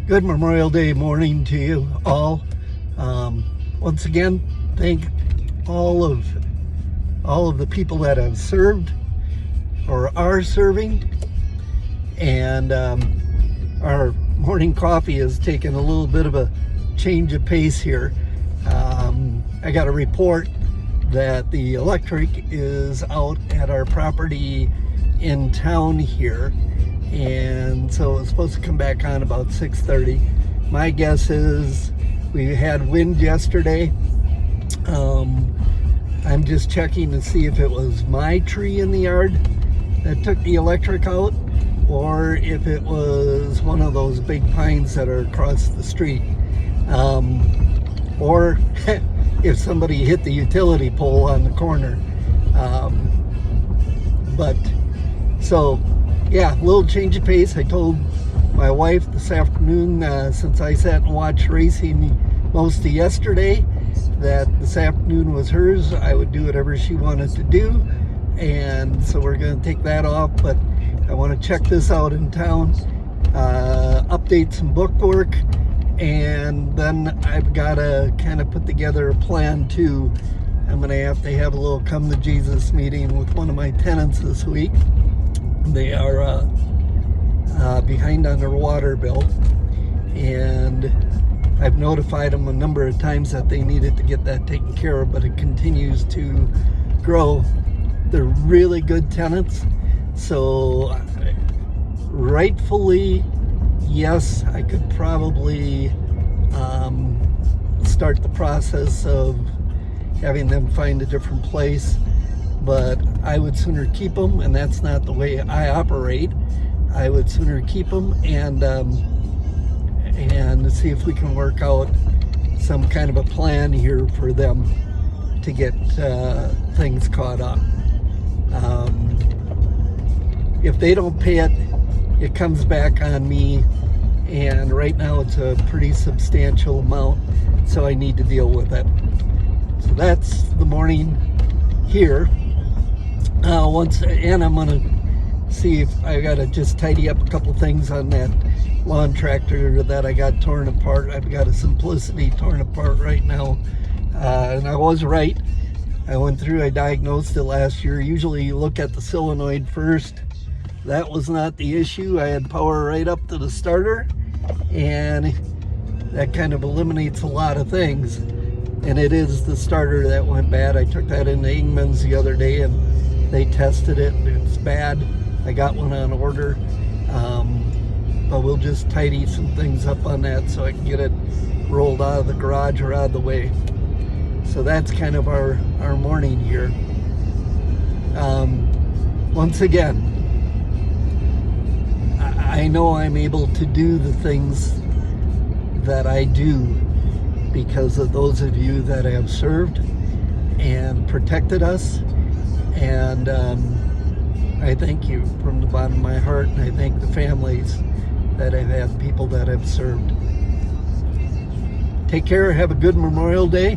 Good Memorial Day morning to you all. Once again, thank all of the people that have served or are serving. And our morning coffee has taken a little bit of a change of pace here. I got a report that the electric is out at our property in town here, and so it's supposed to come back on about 6:30. My guess is we had wind yesterday. I'm just checking to see if it was my tree in the yard that took the electric out, or if it was one of those big pines that are across the street, or if somebody hit the utility pole on the corner. But so yeah, a little change of pace. I told my wife this afternoon, since I sat and watched racing most of yesterday, that this afternoon was hers. I would do whatever she wanted to do, and so we're going to take that off. But I want to check this out in town, update some book work, and then I've got to kind of put together a plan too. I'm going to have a little come to Jesus meeting with one of my tenants this week. They are behind on their water bill, and I've notified them a number of times that they needed to get that taken care of, but it continues to grow. They're really good tenants, so rightfully, yes, I could probably start the process of having them find a different place, but I would sooner keep them, and that's not the way I operate. I would sooner keep them and see if we can work out some kind of a plan here for them to get things caught up. If they don't pay it, it comes back on me, and right now it's a pretty substantial amount, so I need to deal with it. So that's the morning here. And I'm gonna see if I gotta just tidy up a couple things on that lawn tractor that I got torn apart. I've got a Simplicity torn apart right now, and I was right. I went through, I diagnosed it last year. Usually you look at the solenoid first. That was not the issue. I had power right up to the starter, and that kind of eliminates a lot of things. And it is the starter that went bad. I took that into Ingman's the other day, and they tested it, and it's bad. I got one on order, but we'll just tidy some things up on that so I can get it rolled out of the garage or out of the way. So that's kind of our morning here. Once again, I know I'm able to do the things that I do because of those of you that have served and protected us, and I thank you from the bottom of my heart, and I thank the families that have had people that have served. Take care, have a good Memorial Day.